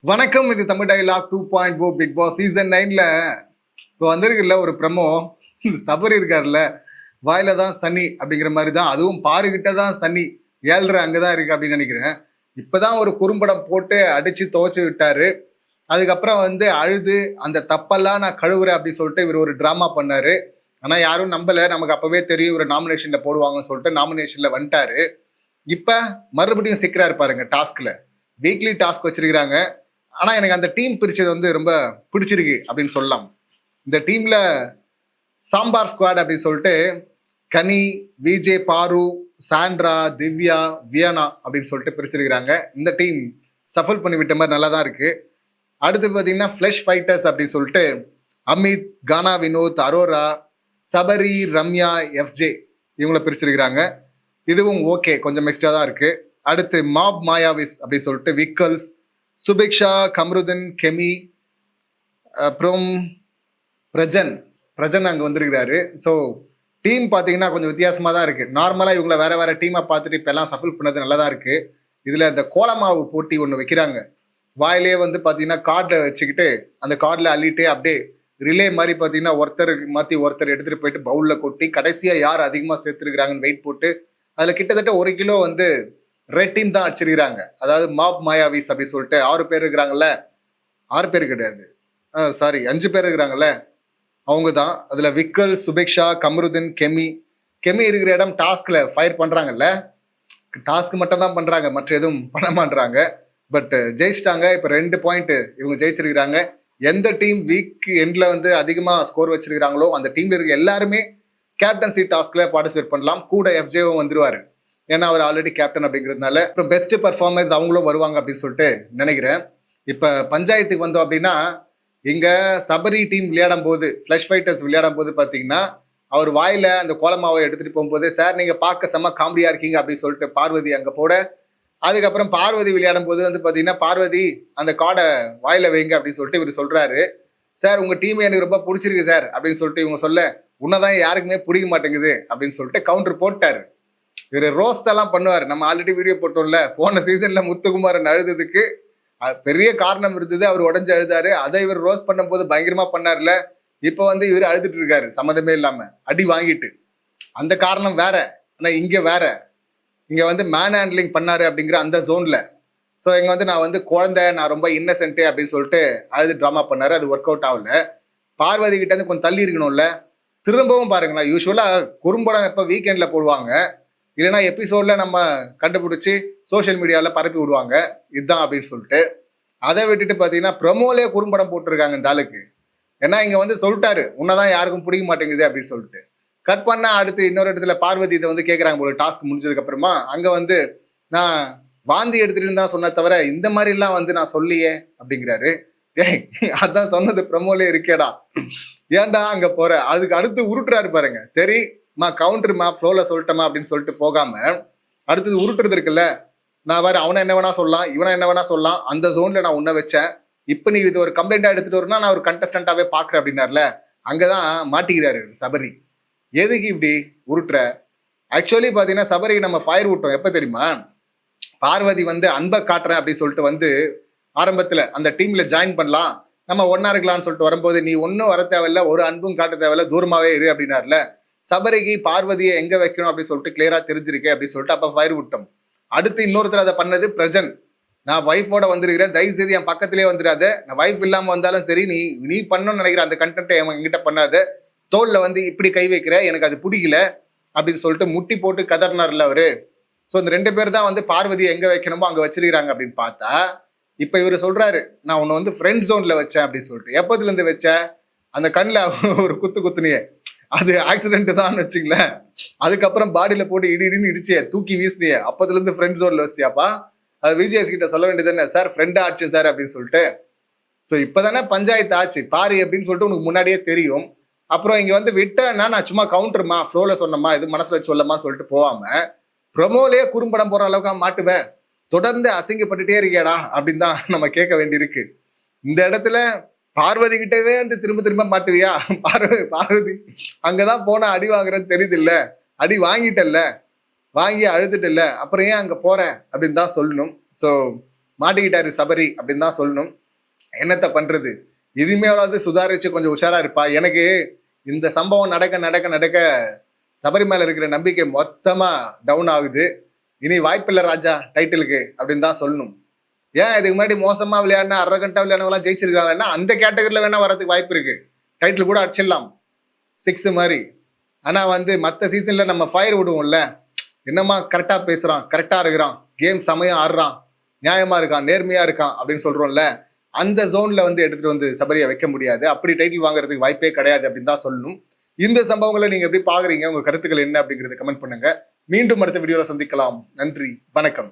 வணக்கம். இது Tamil dialogue 2.0 Bigg Boss season 9ல இப்போ வந்திருக்குல்ல ஒரு ப்ரமோ. சபரி இருக்கார்ல, வாயில தான் சனி அப்படிங்கிற மாதிரி தான், அதுவும் பாருகிட்ட தான் சனி 7.5 அங்கதான் இருக்கு அப்படின்னு நினைக்கிறேன். இப்பதான் ஒரு குறும்படம் போட்டு அடிச்சு துவச்சு விட்டாரு. அதுக்கப்புறம் அழுது அந்த தப்பெல்லாம் நான் கழுவுறேன் அப்படின்னு சொல்லிட்டு இவர் ஒரு டிராமா பண்ணாரு. ஆனா யாரும் நம்பல. நமக்கு அப்பவே தெரியும் இவர் நாமினேஷன்ல போடுவாங்கன்னு சொல்லிட்டு நாமினேஷன்ல வந்துட்டாரு. இப்ப மறுபடியும் சிக்கிறாரு பாருங்க டாஸ்க்ல. வீக்லி டாஸ்க் வச்சிருக்கிறாங்க. ஆனா எனக்கு அந்த டீம் பிரிச்சது ரொம்ப பிடிச்சிருக்கு அப்படின்னு சொல்லலாம். இந்த டீம்ல சாம்பார் ஸ்குவாட் அப்படின்னு சொல்லிட்டு கனி, விஜே, பாரு, சாண்ட்ரா, திவ்யா, வியனா அப்படின்னு சொல்லிட்டு பிரிச்சிருக்கிறாங்க. இந்த டீம் சஃபல் பண்ணி விட்ட மாதிரி நல்லா தான் இருக்கு. அடுத்து பார்த்தீங்கன்னா ஃப்ளஷ் ஃபைட்டர்ஸ் அப்படின்னு சொல்லிட்டு அமித், கானா வினோத், அரோரா, சபரி, ரம்யா, எஃப்ஜே இவங்கள பிரிச்சிருக்கிறாங்க. இதுவும் ஓகே, கொஞ்சம் மிக்ஸ்டா தான் இருக்கு. அடுத்து மாப் மாயாவிஸ் அப்படின்னு சொல்லிட்டு விக்கல்ஸ், சுபிக்ஷா, கம்ருதன், கெமி, அப்புறம் பிரஜன் அங்கே வந்திருக்கிறாரு. ஸோ டீம் பார்த்தீங்கன்னா கொஞ்சம் வித்தியாசமாக தான் இருக்குது. நார்மலாக இவங்கள வேற வேற டீமாக பார்த்துட்டு இப்போ எல்லாம் சஃபில் பண்ணது நல்லா தான் இருக்குது. இதில் இந்த கோலமாவு போட்டி ஒன்று வைக்கிறாங்க. வாயிலே பார்த்தீங்கன்னா கார்டில் வச்சுக்கிட்டு அந்த கார்டில் அள்ளிட்டு அப்படியே ரிலே மாதிரி பார்த்தீங்கன்னா ஒருத்தர் மாற்றி ஒருத்தர் எடுத்துகிட்டு போயிட்டு பவுலில் கொட்டி கடைசியாக யார் அதிகமாக சேர்த்துருக்குறாங்கன்னு வெயிட் போட்டு அதில் கிட்டத்தட்ட 1 கிலோ ரெட் டீம் தான் அடிச்சிருக்கிறாங்க. அதாவது மாப் மாயாவிஸ் அப்படின்னு சொல்லிட்டு 6 பேர் இருக்கிறாங்கல்ல, 6 பேர் கிடையாது, சாரி 5 பேர் இருக்கிறாங்கல்ல, அவங்க தான். அதில் விக்கல், சுபிக்ஷா, கம்ருதன், கெமி இருக்கிற இடம் டாஸ்கில் ஃபயர் பண்ணுறாங்கல்ல, டாஸ்க் மட்டும் தான் பண்ணுறாங்க, மற்ற எதுவும் பண்ண மாட்டுறாங்க. பட் ஜெயிச்சிட்டாங்க. இப்போ 2 பாயிண்ட் இவங்க ஜெயிச்சிருக்கிறாங்க. எந்த டீம் வீக் எண்டில் அதிகமாக ஸ்கோர் வச்சிருக்கிறாங்களோ அந்த டீமில் இருக்க எல்லாருமே கேப்டன்சி டாஸ்கில் பார்ட்டிசிபேட் பண்ணலாம். கூட எஃப்ஜேவும் வந்துருவார், ஏன்னா அவர் ஆல்ரெடி கேப்டன் அப்படிங்கிறதுனால. அப்புறம் பெஸ்ட் பர்ஃபார்மன்ஸ் அவங்களும் வருவாங்க அப்படின்னு சொல்லிட்டு நினைக்கிறேன். இப்போ பஞ்சாயத்துக்கு வந்தோம் அப்படின்னா, இங்கே சபரி டீம் விளையாடும் போது, ஃப்ளஷ் ஃபைட்டர்ஸ் விளையாடும் போது பார்த்தீங்கன்னா அவர் வாயில அந்த கோலமாவை எடுத்துகிட்டு போகும்போது, சார் நீங்கள் பார்க்க செம்ம காமெடியாக இருக்கீங்க அப்படின்னு சொல்லிட்டு பார்வதி அங்கே போட, அதுக்கப்புறம் பார்வதி விளையாடும் போது பார்த்தீங்கன்னா பார்வதி அந்த கார்டை வாயில வைங்க அப்படின்னு சொல்லிட்டு இவர் சொல்கிறாரு. சார் உங்கள் டீம் எனக்கு ரொம்ப பிடிச்சிருக்கு சார் அப்படின்னு சொல்லிட்டு இவங்க சொல்ல, உன்னதான் யாருக்குமே பிடிக்க மாட்டேங்குது அப்படின்னு சொல்லிட்டு கவுண்டர் போட்டார். இவர் ரோஸ்ட் எல்லாம் பண்ணுவார். நம்ம ஆல்ரெடி வீடியோ போட்டோம்ல, போன சீசன்ல முத்துக்குமாரன் அழுதுக்கு பெரிய காரணம் இருந்தது, அவர் உடஞ்சு அழுதாரு. அதை இவர் ரோஸ்ட் பண்ணும்போது பயங்கரமா பண்ணார்ல. இப்போ இவர் அழுதுட்டு இருக்காரு சம்மந்தமே இல்லாம, அடி வாங்கிட்டு. அந்த காரணம் வேற, ஆனா இங்க வேற. இங்க மேன் ஹேண்ட்லிங் பண்ணாரு அப்படிங்கிற அந்த ஜோன்ல. ஸோ இங்க நான் குழந்தை, நான் ரொம்ப இன்னசென்ட் அப்படின்னு சொல்லிட்டு அழுது ட்ராமா பண்ணாரு. அது ஒர்க் அவுட் ஆகல. பார்வதி கிட்ட கொஞ்சம் தள்ளி இருக்கணும்ல. திரும்பவும் பாருங்களா, யூஸ்வலா குறும்படம் எப்போ வீக்கெண்ட்ல போடுவாங்க, இல்லைன்னா எபிசோட்ல நம்ம கண்டுபிடிச்சி சோசியல் மீடியாவில் பரப்பி விடுவாங்க இதுதான் அப்படின்னு சொல்லிட்டு. அதை விட்டுட்டு பார்த்தீங்கன்னா ப்ரமோலே குறும்படம் போட்டிருக்காங்க இந்த ஆளுக்கு. ஏன்னா இங்கே சொல்லிட்டாரு, உன்னதான் யாருக்கும் பிடிக்க மாட்டேங்குது அப்படின்னு சொல்லிட்டு. கட் பண்ணா அடுத்து இன்னொரு இடத்துல பார்வதி இதை கேட்குறாங்க போல. டாஸ்க் முடிஞ்சதுக்கு அப்புறமா அங்கே நான் வாந்தி எடுத்துட்டு தான் சொன்ன தவிர இந்த மாதிரிலாம் நான் சொல்லியே அப்படிங்கிறாரு. அதான் சொன்னது ப்ரமோலே இருக்கேடா, ஏன்டா அங்க போற? அதுக்கு அடுத்து உருட்டுறாரு பாருங்க. சரி கவுண்டர்மா ஃப்ளோல சொல்லிட்டமா அப்படின்னு சொல்லிட்டு போகாம அடுத்தது உருட்டுறது இருக்குல்ல. நான் வேற அவனை என்ன வேணா சொல்லலாம், இவனை என்ன வேணா சொல்லலாம், அந்த ஜோன்ல நான் உன்ன வச்சேன், இப்ப நீ இது ஒரு கம்ப்ளைண்டா எடுத்துட்டு வரணும், நான் ஒரு கண்டஸ்டன்டாவே பாக்குறேன் அப்படின்னார்ல. அங்கதான் மாட்டிக்கிறாரு சபரி. எதுக்கு இப்படி உருட்டுற? ஆக்சுவலி பாத்தீங்கன்னா சபரி நம்ம ஃபயர் விட்டோம் எப்ப தெரியுமா? பார்வதி அன்பை காட்டுறேன் அப்படின்னு சொல்லிட்டு ஆரம்பத்துல அந்த டீம்ல ஜாயின் பண்ணலாம், நம்ம ஒன்னா இருக்கலாம்னு சொல்லிட்டு வரும்போது, நீ ஒன்னும் வர தேவையில்ல, ஒரு அன்பும் காட்ட தேவையில்ல, தூரமாவே இரு அப்படின்னார்ல. சபரிக்கு பார்வதியை எங்க வைக்கணும் அப்படின்னு சொல்லிட்டு கிளியரா தெரிஞ்சிருக்கேன் அப்படின்னு சொல்லிட்டு அப்ப ஃபயர் விட்டோம். அடுத்து இன்னொருத்தர் அதை பண்ணது பிரஜன். நான் வைஃபோட வந்திருக்கிறேன், தயவு செய்து என் பக்கத்திலே வந்துடாத, நான் வைஃப் இல்லாம வந்தாலும் சரி, நீ பண்ணணும்னு நினைக்கிற அந்த கண்டென்ட்டை என்கிட்ட பண்ணாத, தோல்ல இப்படி கை வைக்கிற, எனக்கு அது பிடிக்கல அப்படின்னு சொல்லிட்டு முட்டி போட்டு கதறினார்ல அவரு. ஸோ இந்த 2 பேர் தான் பார்வதியை எங்க வைக்கணுமோ அங்க வச்சிருக்கிறாங்க அப்படின்னு பார்த்தா, இப்ப இவரு சொல்றாரு, நான் உன்னை ஃப்ரெண்ட் ஜோன்ல வச்சேன் அப்படின்னு சொல்லிட்டு. எப்பத்துல இருந்து வச்ச? அந்த கண்ணில் ஒரு குத்துனியே, அது ஆக்சிடென்ட் தான் வச்சுங்களேன். அதுக்கப்புறம் பாடியில போட்டு இடின்னு இடிச்சிய, தூக்கி வீசினிய, அப்பத்துல இருந்து ஃப்ரெண்ட் ஜோன்ல வச்சிட்டியாப்பா? அது விஜிஎஸ் கிட்ட சொல்ல வேண்டியது என்ன, சார் ஃப்ரெண்டா ஆச்சு சார் அப்படின்னு சொல்லிட்டு. ஸோ இப்பதானே பஞ்சாயத்து ஆச்சு பாரு அப்படின்னு சொல்லிட்டு உனக்கு முன்னாடியே தெரியும். அப்புறம் இங்க விட்டேன்னா நான் சும்மா கவுண்டர்மா ஃப்ளோல சொன்னமா, இது மனசுல வச்சு சொல்லமா சொல்லிட்டு போவாம ப்ரொமோலே குறும்படம் போற அளவுக்கு மாட்டுவேன், தொடர்ந்து அசிங்கப்பட்டுட்டே இருக்கியாடா அப்படின்னு தான் நம்ம கேட்க வேண்டியிருக்கு. இந்த இடத்துல பார்வதி கிட்டவே திரும்ப மாட்டுவியா? பார்வதி அங்கதான் போனா அடி வாங்குறேன்னு தெரியுது இல்ல, அடி வாங்கிட்டல்ல, வாங்கி அழுதுட்டு இல்ல, அப்புறம் ஏன் அங்க போற அப்படின்னு தான் சொல்லணும். ஸோ மாட்டிக்கிட்டாரு சபரி அப்படின்னு தான் சொல்லணும். என்னத்த பண்றது, இனிமேலாவது சுதாரிச்சு கொஞ்சம் உஷாரா இருப்பா. எனக்கு இந்த சம்பவம் நடக்க நடக்க நடக்க சபரி மேல இருக்கிற நம்பிக்கை மொத்தமா டவுன் ஆகுது. இனி வாய்ப்பில்லை ராஜா டைட்டிலுக்கு அப்படின்னு தான் சொல்லணும். ஏன் இதுக்கு முன்னாடி மோசமா விளையாடினா அரகண்டா விளையாடுறவங்களாம் ஜெயிச்சிருக்காங்கன்னா அந்த கேட்டகரியில வேணா வரதுக்கு வாய்ப்பு இருக்கு. டைட்டில் கூட அடிச்சிடலாம் 6 மாதிரி. ஆனா வந்து மற்ற சீசன்ல நம்ம ஃபயர் விடுவோம்ல, என்னம்மா கரெக்டா பேசுறான், கரெக்டா இருக்கிறான், கேம் சமயம் ஆடுறான், நியாயமா இருக்கான், நேர்மையா இருக்கான் அப்படின்னு சொல்றோம்ல, அந்த ஜோன்ல வந்து எடுத்துட்டு வந்து சபரியை வைக்க முடியாது. அப்படி டைட்டில் வாங்குறதுக்கு வாய்ப்பே கிடையாது அப்படின்னு தான் சொல்லணும். இந்த சம்பவங்களை நீங்க எப்படி பாக்குறீங்க, உங்க கருத்துக்கள் என்ன அப்படிங்கறத கமெண்ட் பண்ணுங்க. மீண்டும் அடுத்த வீடியோல சந்திக்கலாம். நன்றி, வணக்கம்.